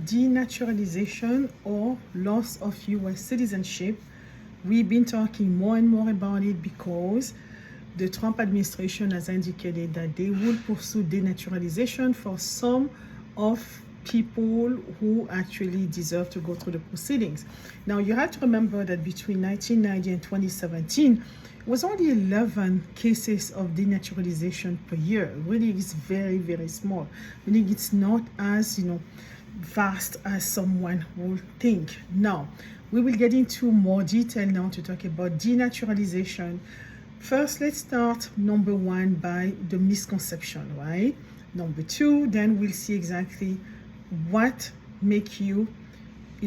denaturalization or loss of U.S. citizenship. We've been talking more and more about it because the Trump administration has indicated that they will pursue denaturalization for some of people who actually deserve to go through the proceedings. Now, you have to remember that between 1990 and 2017, it was only 11 cases of denaturalization per year. Really, it's very, very small. Meaning it's not as, vast as someone would think. Now, we will get into more detail now to talk about denaturalization. First, let's start number one by the misconception, right? Number two, then we'll see exactly what make you,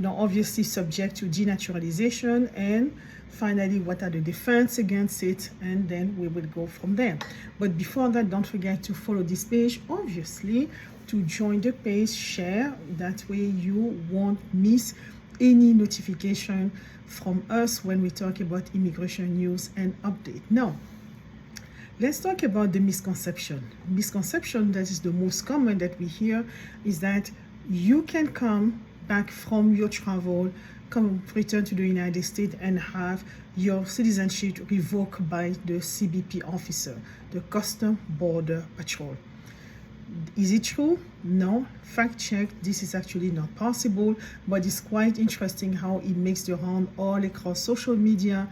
obviously subject to denaturalization, and finally, what are the defense against it, and then we will go from there. But before that, don't forget to follow this page, obviously, to join the page, share, that way you won't miss any notification from us when we talk about immigration news and update. Now, let's talk about the misconception. Misconception that is the most common that we hear is that you can come back from your travel, return to the United States and have your citizenship revoked by the CBP officer, the Custom Border Patrol. Is it true? No. Fact check, this is actually not possible, but it's quite interesting how it makes the round all across social media,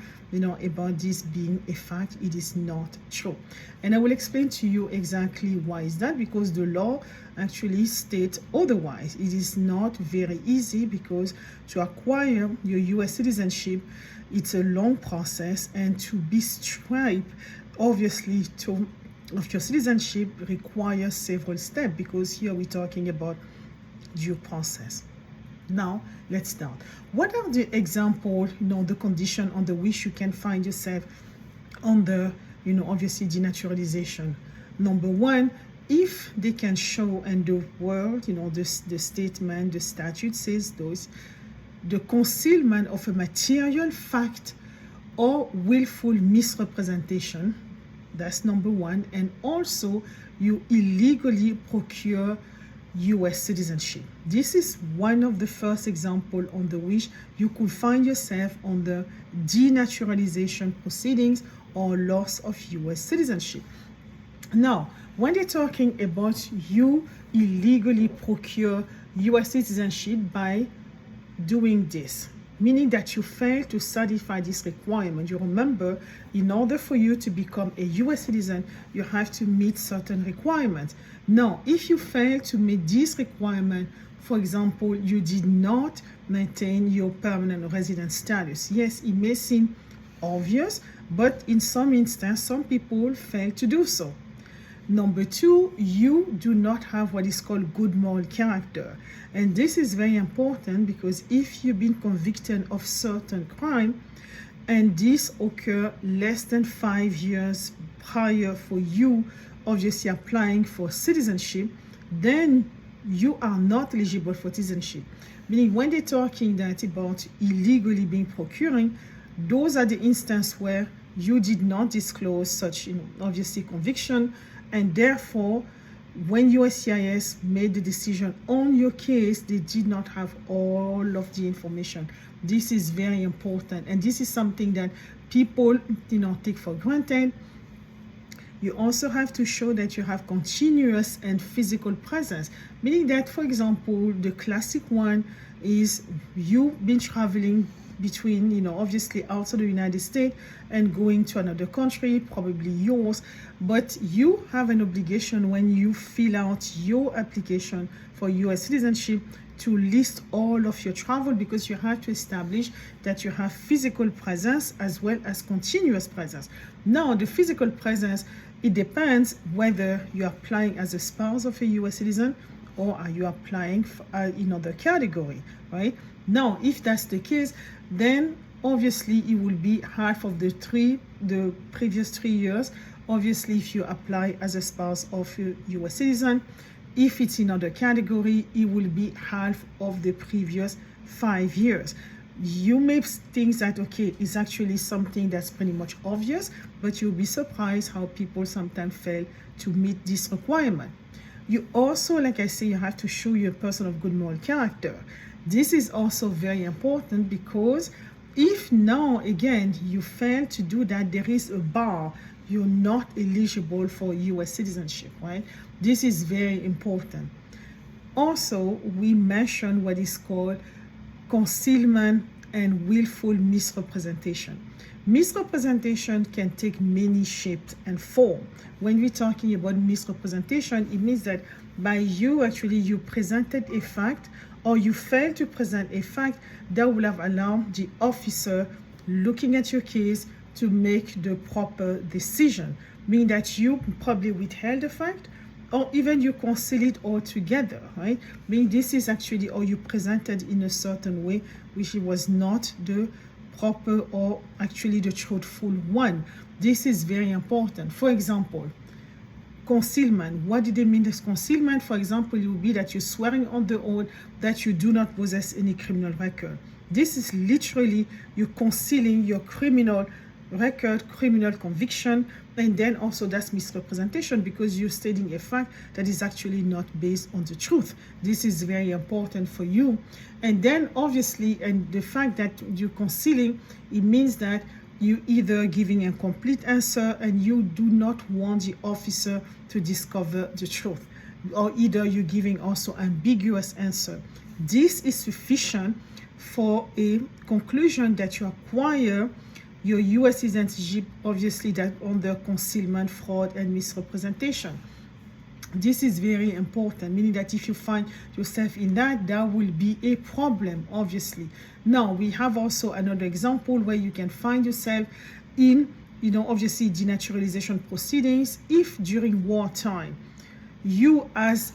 about this being a fact. It is not true. And I will explain to you exactly why is that, because the law actually states otherwise. It is not very easy because to acquire your US citizenship, it's a long process, and to be stripped, obviously, of your citizenship requires several steps, because here we're talking about due process. Now, let's start. What are the examples, the condition under which you can find yourself under, obviously denaturalization? Number one, if they can show, and the world, the statement, the statute says those, the concealment of a material fact or willful misrepresentation. That's number one. And also, you illegally procure U.S. citizenship. This is one of the first examples under which you could find yourself on the denaturalization proceedings or loss of U.S. citizenship. Now, when they're talking about you illegally procure U.S. citizenship by doing this, meaning that you fail to satisfy this requirement. You remember, in order for you to become a U.S. citizen, you have to meet certain requirements. Now, if you fail to meet this requirement, for example, you did not maintain your permanent resident status. Yes, it may seem obvious, but in some instances, some people fail to do so. Number two, you do not have what is called good moral character. And this is very important because if you've been convicted of certain crime and this occurred less than 5 years prior for you obviously applying for citizenship, then you are not eligible for citizenship. Meaning when they're talking that about illegally being procuring, those are the instances where you did not disclose such, obviously conviction, and therefore, when USCIS made the decision on your case, they did not have all of the information. This is very important, and this is something that people, take for granted. You also have to show that you have continuous and physical presence, meaning that, for example, the classic one is you've been traveling between, obviously outside the United States and going to another country, probably yours, but you have an obligation when you fill out your application for US citizenship to list all of your travel, because you have to establish that you have physical presence as well as continuous presence. Now, the physical presence, it depends whether you're applying as a spouse of a US citizen or are you applying for another category, right? Now, if that's the case, then obviously it will be half of the previous 3 years. Obviously, if you apply as a spouse of a US citizen, if it's in another category, it will be half of the previous 5 years. You may think that, okay, it's actually something that's pretty much obvious, but you'll be surprised how people sometimes fail to meet this requirement. You also, like I say, you have to show you're a person of good moral character. This is also very important because if now, again, you fail to do that, there is a bar. You're not eligible for U.S. citizenship, right? This is very important. Also, we mentioned what is called concealment and willful misrepresentation. Misrepresentation can take many shapes and form. When we're talking about misrepresentation, it means that by you presented a fact or you failed to present a fact that will have allowed the officer looking at your case to make the proper decision, meaning that you probably withheld the fact or even you conceal it altogether, right? Meaning this is actually, or you presented in a certain way which was not the proper or actually the truthful one. This is very important. For example, concealment. What did they mean as concealment? For example, it would be that you're swearing on the oath that you do not possess any criminal record. This is literally you concealing your criminal record, criminal conviction, and then also that's misrepresentation because you're stating a fact that is actually not based on the truth. This is very important for you. And then obviously, and the fact that you're concealing, it means that you either giving a complete answer and you do not want the officer to discover the truth, or either you're giving also ambiguous answer. This is sufficient for a conclusion that you acquire your U.S. citizenship, obviously that under concealment, fraud, and misrepresentation. This is very important, meaning that if you find yourself in that, that will be a problem, obviously. Now, we have also another example where you can find yourself in, obviously denaturalization proceedings if during wartime, you as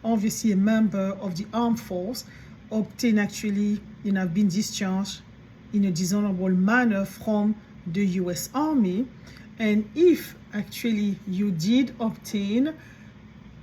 obviously a member of the armed force obtain actually, have been discharged in a dishonorable manner from the U.S. Army, and if actually you did obtain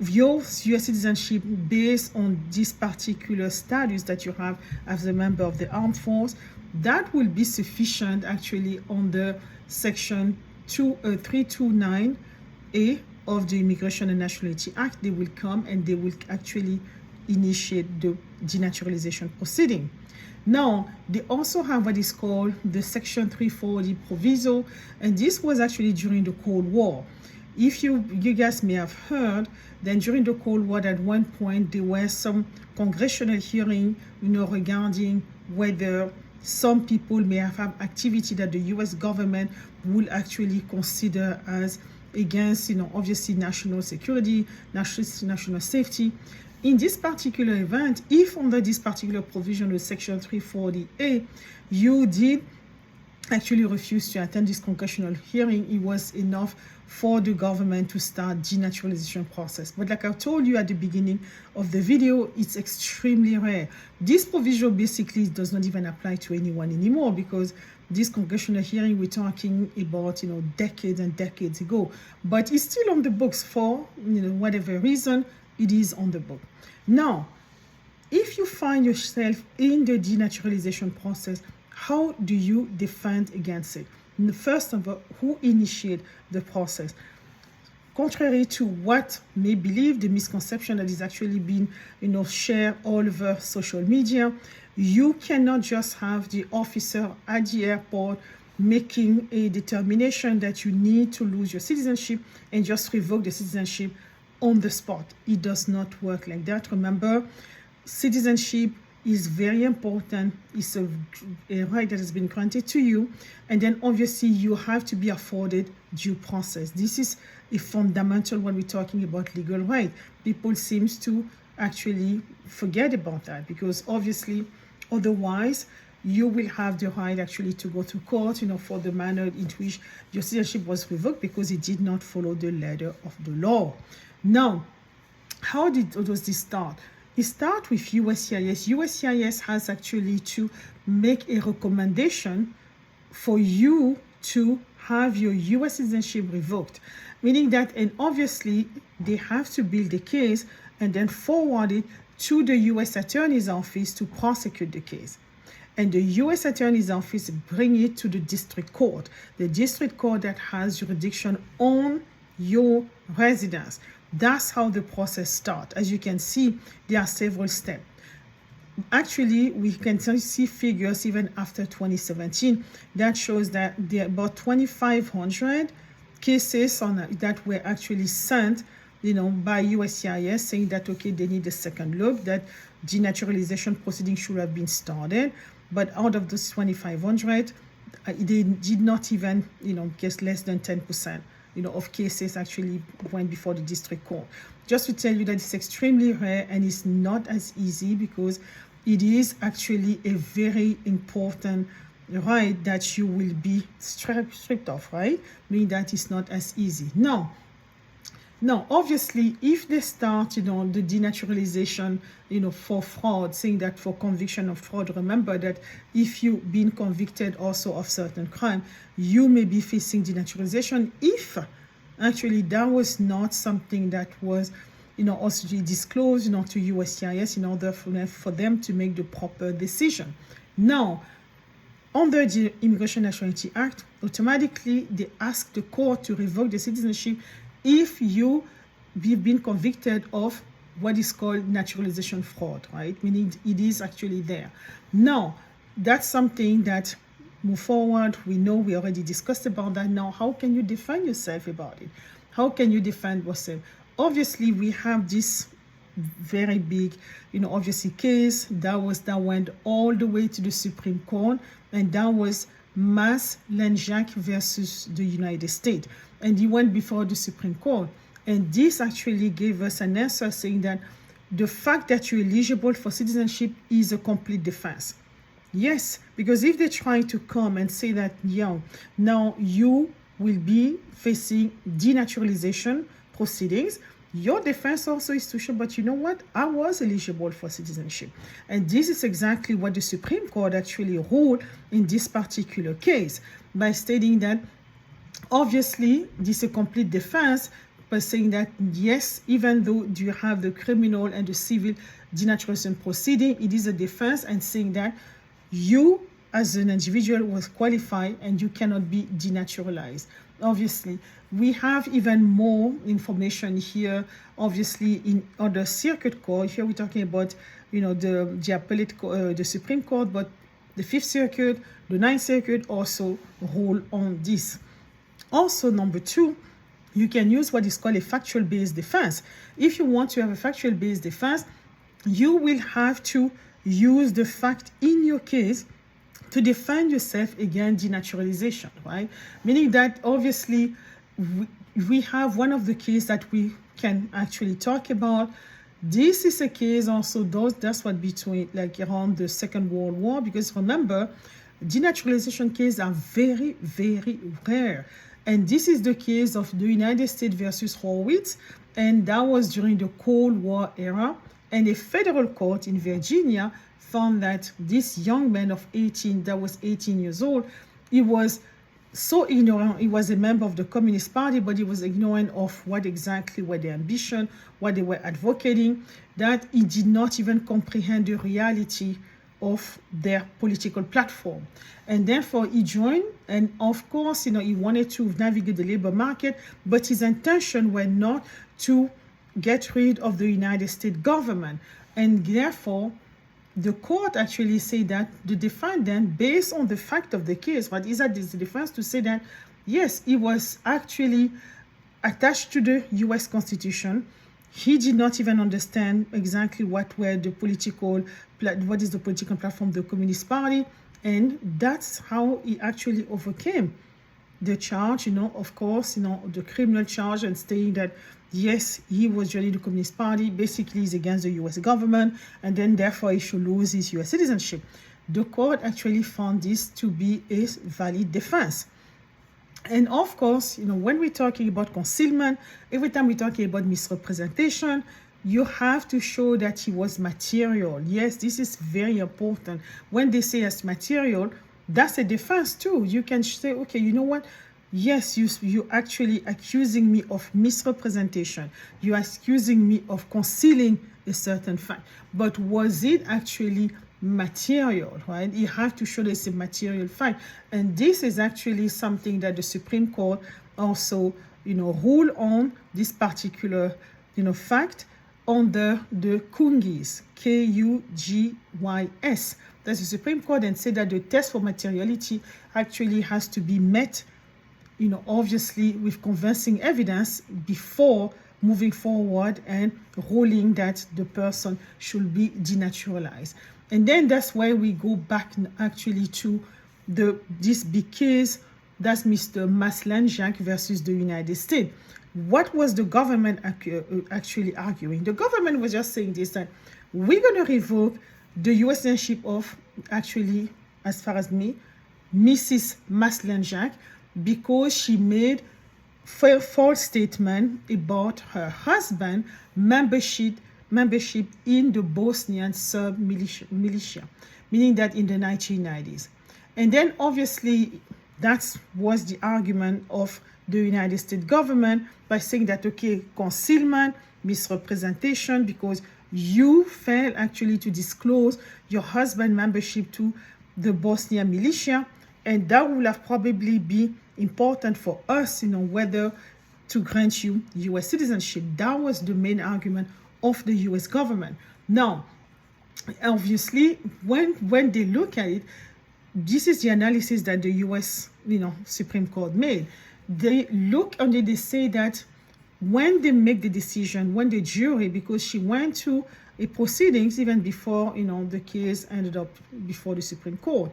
your U.S. citizenship based on this particular status that you have as a member of the armed force, that will be sufficient actually under section 329A of the Immigration and Nationality Act. They will come and they will actually initiate the denaturalization proceeding. Now, they also have what is called the Section 340 proviso, and this was actually during the Cold War. If you guys may have heard, then during the Cold War, at one point, there were some congressional hearing, regarding whether some people may have activity that the U.S. government will actually consider as against, obviously national security, national safety. In this particular event, if under this particular provision of Section 340A, you did actually refuse to attend this congressional hearing, it was enough for the government to start denaturalization process. But like I told you at the beginning of the video, it's extremely rare. This provision basically does not even apply to anyone anymore because this congressional hearing we're talking about, decades and decades ago. But it's still on the books for, whatever reason, it is on the book. Now, if you find yourself in the denaturalization process, how do you defend against it? First of all, who initiate the process? Contrary to what may believe, the misconception that is actually being, shared all over social media, you cannot just have the officer at the airport making a determination that you need to lose your citizenship and just revoke the citizenship on the spot. It does not work like that. Remember, citizenship is very important. It's a right that has been granted to you. And then obviously you have to be afforded due process. This is a fundamental when we're talking about legal right. People seems to actually forget about that because obviously otherwise you will have the right actually to go to court, for the manner in which your citizenship was revoked because it did not follow the letter of the law. Now, how does this start? It starts with USCIS. USCIS has actually to make a recommendation for you to have your U.S. citizenship revoked, meaning that, and obviously they have to build the case and then forward it to the U.S. Attorney's Office to prosecute the case. And the U.S. Attorney's Office bring it to the district court, the district court that has jurisdiction on your residence. That's how the process starts. As you can see, there are several steps. Actually, we can see figures even after 2017 that shows that there are about 2,500 cases that were actually sent, by USCIS saying that, okay, they need a second look, that denaturalization proceedings should have been started. But out of those 2,500, they did not even, get less than 10%, of cases actually went before the district court. Just to tell you that it's extremely rare and it's not as easy, because it is actually a very important right that you will be stripped of, right? Meaning that it's not as easy. Now, obviously, if they start, the denaturalization, for fraud, saying that for conviction of fraud, remember that if you've been convicted also of certain crime, you may be facing denaturalization if actually that was not something that was, also disclosed, to USCIS in order for them to make the proper decision. Now, under the Immigration Nationality Act, automatically they ask the court to revoke the citizenship if you've been convicted of what is called naturalization fraud, right? Meaning it is actually there. Now, that's something that move forward. We know we already discussed about that. Now, how can you defend yourself about it? How can you defend yourself? Obviously, we have this very big, obviously case that went all the way to the Supreme Court, and that was Mas Lenjak versus the United States. And he went before the Supreme Court. And this actually gave us an answer saying that the fact that you're eligible for citizenship is a complete defense. Yes, because if they're trying to come and say that, now you will be facing denaturalization proceedings, your defense also is to show, but you know what? I was eligible for citizenship. And this is exactly what the Supreme Court actually ruled in this particular case, by stating that obviously this is a complete defense, but saying that yes, even though you have the criminal and the civil denaturalization proceeding, it is a defense, and saying that you as an individual was qualified and you cannot be denaturalized. Obviously, we have even more information here, obviously, in other circuit court. Here we're talking about, the appellate, the Supreme Court, but the Fifth Circuit, the Ninth Circuit also rule on this. Also, number two, you can use what is called a factual-based defense. If you want to have a factual-based defense, you will have to use the fact in your case to defend yourself against denaturalization, right? Meaning that obviously we have one of the cases that we can actually talk about. This is a case also, that's what between around the Second World War, because remember, denaturalization cases are very, very rare. And this is the case of the United States versus Horowitz, and that was during the Cold War era. And a federal court in Virginia found that this young man of 18, that was 18 years old, he was so ignorant. He was a member of the Communist Party, but he was ignorant of what exactly were their ambition, what they were advocating, that he did not even comprehend the reality of their political platform. And therefore he joined, and of course, he wanted to navigate the labor market, but his intention were not to get rid of the United States government. And therefore, the court actually said that the defendant, based on the fact of the case, what is that, is the defense to say that, yes, he was actually attached to the U.S. Constitution. He did not even understand exactly what is the political platform of the Communist Party. And that's how he actually overcame the charge, of course, the criminal charge, and stating that, yes, he was joining the Communist Party, basically is against the U.S. government, and then therefore he should lose his U.S. citizenship. The court actually found this to be a valid defense. And of course, when we're talking about concealment, every time we're talking about misrepresentation, you have to show that he was material. Yes, this is very important. When they say as material, that's a defense too. You can say, okay, you know what? Yes, you actually accusing me of misrepresentation. You're accusing me of concealing a certain fact. But was it actually material, right? You have to show that it's a material fact. And this is actually something that the Supreme Court also, ruled on this particular fact under the Kungis, Kugyys. That's the Supreme Court, and said that the test for materiality actually has to be met, obviously with convincing evidence before moving forward and ruling that the person should be denaturalized. And then that's why we go back actually to this big case. That's Mr. Maslanjak versus the United States. What was the government actually arguing? The government was just saying this, that we're going to revoke the U.S. citizenship of, actually, as far as me, Mrs. Maslanjak, because she made false statement about her husband membership in the Bosnian Serb militia, meaning that in the 1990s. And then obviously that was the argument of the United States government by saying that, okay, concealment, misrepresentation, because you failed actually to disclose your husband membership to the Bosnian militia, and that will have probably be important for us, whether to grant you U.S. citizenship. That was the main argument of the U.S. government. Now, obviously, when they look at it, this is the analysis that the U.S. Supreme Court made. They look and they say that when they make the decision, when the jury, because she went to a proceedings even before the case ended up before the Supreme Court,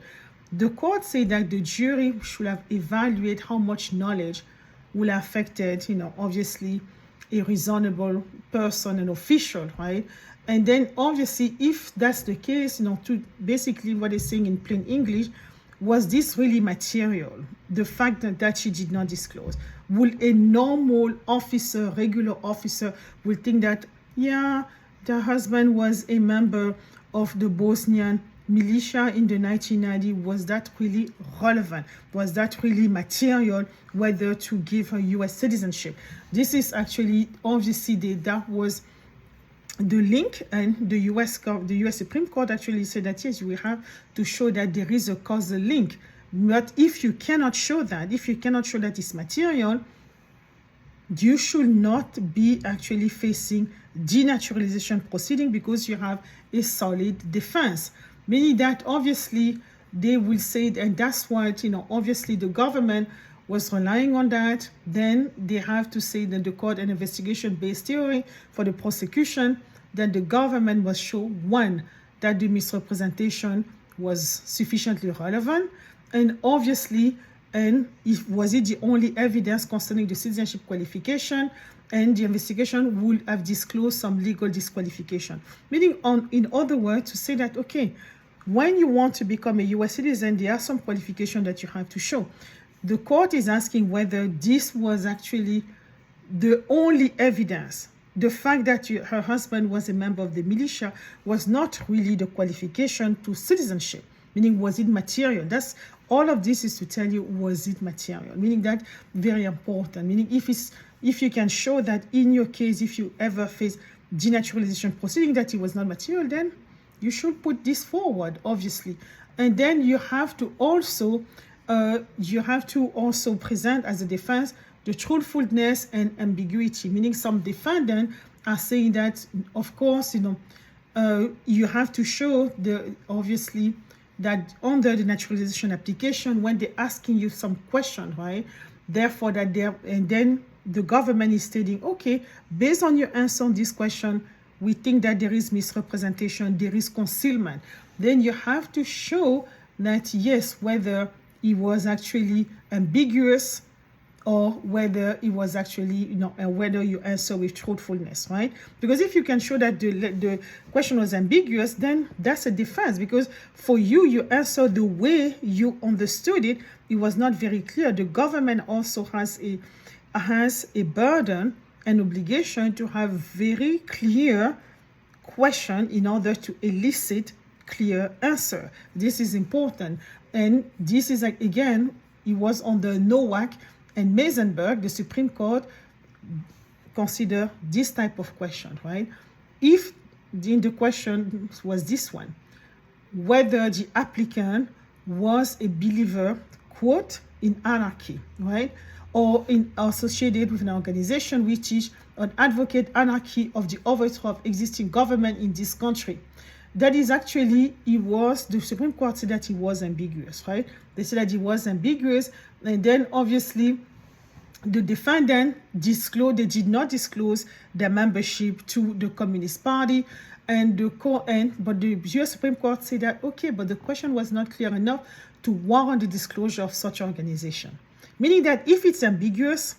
the court said that the jury should have evaluated how much knowledge will have affected, obviously, a reasonable person, an official, right? And then obviously, if that's the case, to basically what they're saying in plain English, was this really material? The fact that she did not disclose. Will a normal officer, regular officer, will think that, yeah, the husband was a member of the Bosnian militia in the 1990s? Was that really relevant? Was that really material, whether to give her U.S. citizenship? This is actually, obviously, that was the link, and the U.S. Supreme Court actually said that, yes, we have to show that there is a causal link. But if you cannot show that, it's material, you should not be actually facing denaturalization proceeding, because you have a solid defense. Meaning that obviously they will say, and that's what, obviously the government was relying on that. Then they have to say that the court and investigation-based theory for the prosecution, that the government must show, one, that the misrepresentation was sufficiently relevant, and obviously, was it the only evidence concerning the citizenship qualification, and the investigation would have disclosed some legal disqualification. Meaning, in other words, to say that, okay, when you want to become a U.S. citizen, there are some qualifications that you have to show. The court is asking whether this was actually the only evidence. The fact that her husband was a member of the militia was not really the qualification to citizenship. Meaning, was it material? That's all of this is to tell you, was it material? Meaning that very important. Meaning, if you can show that in your case, if you ever face denaturalization proceeding, that it was not material, then you should put this forward, obviously. And then you have to also present as a defense the truthfulness and ambiguity. Meaning, some defendants are saying that, of course, you have to show obviously that under the naturalization application, when they're asking you some question, right? Therefore, and then the government is stating, okay, based on your answer on this question, we think that there is misrepresentation, there is concealment. Then you have to show that, yes, whether it was actually ambiguous or whether it was actually, whether you answer with truthfulness, right? Because if you can show that the question was ambiguous, then that's a defense. Because for you answer the way you understood it, it was not very clear. The government also has a burden and obligation to have very clear question in order to elicit clear answer. This is important. And this is, again, it was on the Nowak and Meisenberg, the Supreme Court consider this type of question, right? If the question was this one, whether the applicant was a believer, quote, in anarchy, right? Or associated with an organization which teach and advocate anarchy of the overthrow of existing government in this country. That is actually, the Supreme Court said that he was ambiguous, right? They said that he was ambiguous, and then obviously the defendant they did not disclose their membership to the Communist Party, but the US Supreme Court said that, okay, but the question was not clear enough to warrant the disclosure of such organization. Meaning that if it's ambiguous,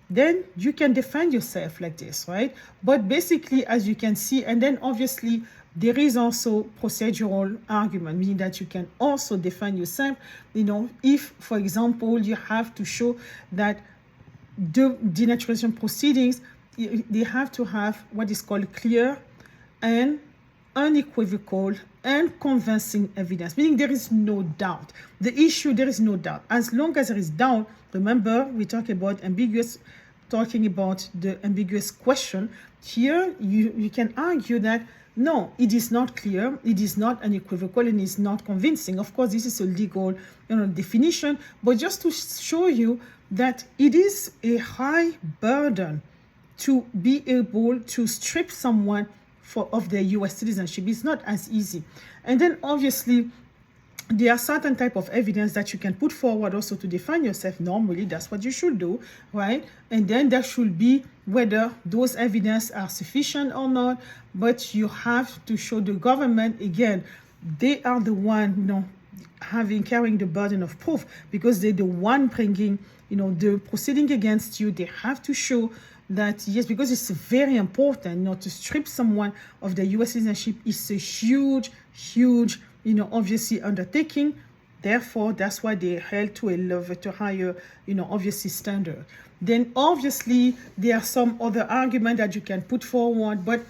then you can defend yourself like this, right? But basically, as you can see, and then obviously there is also procedural argument, meaning that you can also defend yourself, if, for example, you have to show that the denaturalization proceedings, they have to have what is called clear and unequivocal and convincing evidence, meaning there is no doubt. The issue, there is no doubt. As long as there is doubt, remember, we talk about talking about the ambiguous question. Here, you can argue that, no, it is not clear, it is not unequivocal, and it's not convincing. Of course, this is a legal definition, but just to show you that it is a high burden to be able to strip someone of their U.S. citizenship. It's not as easy. And then obviously, there are certain type of evidence that you can put forward also to defend yourself. Normally, that's what you should do, right? And then there should be whether those evidence are sufficient or not. But you have to show the government, again, they are the one, carrying the burden of proof, because they're the one bringing, the proceeding against you. They have to show that, yes, because it's very important, to strip someone of their U.S. citizenship is a huge, obviously undertaking. Therefore, that's why they held to a level to higher, obviously standard. Then obviously there are some other argument that you can put forward, but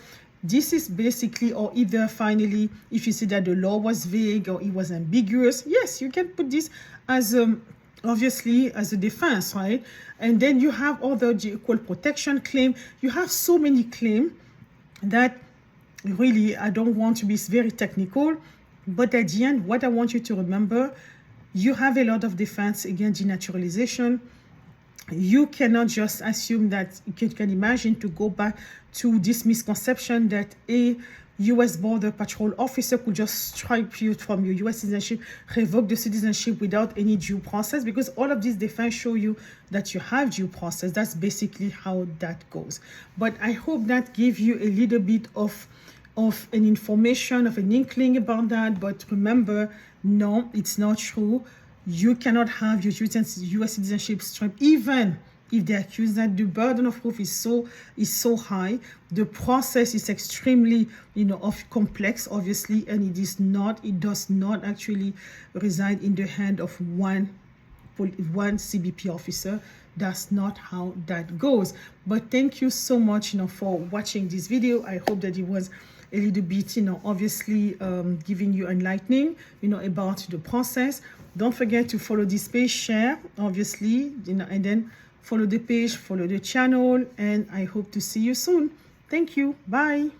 this is basically, or either finally, if you see that the law was vague or it was ambiguous, yes, you can put this as obviously as a defense, right? And then you have other equal protection claim. You have so many claims that really, I don't want to be very technical, but at the end, what I want you to remember, you have a lot of defense against denaturalization. You cannot just assume that you can imagine to go back to this misconception that a U.S. Border Patrol officer could just strip you from your U.S. citizenship, revoke the citizenship without any due process, because all of these defense show you that you have due process. That's basically how that goes. But I hope that gave you a little bit of an information, of an inkling about that. But remember, no, it's not true. You cannot have your U.S. citizenship stripped, even if they accuse that. The burden of proof is so high. The process is extremely, complex, obviously, and it does not actually reside in the hand of one CBP officer. That's not how that goes. But thank you so much, for watching this video. I hope that it was a little bit, obviously giving you enlightening, about the process. Don't forget to follow this page, share, obviously, and then follow the page, follow the channel, and I hope to see you soon. Thank you. Bye.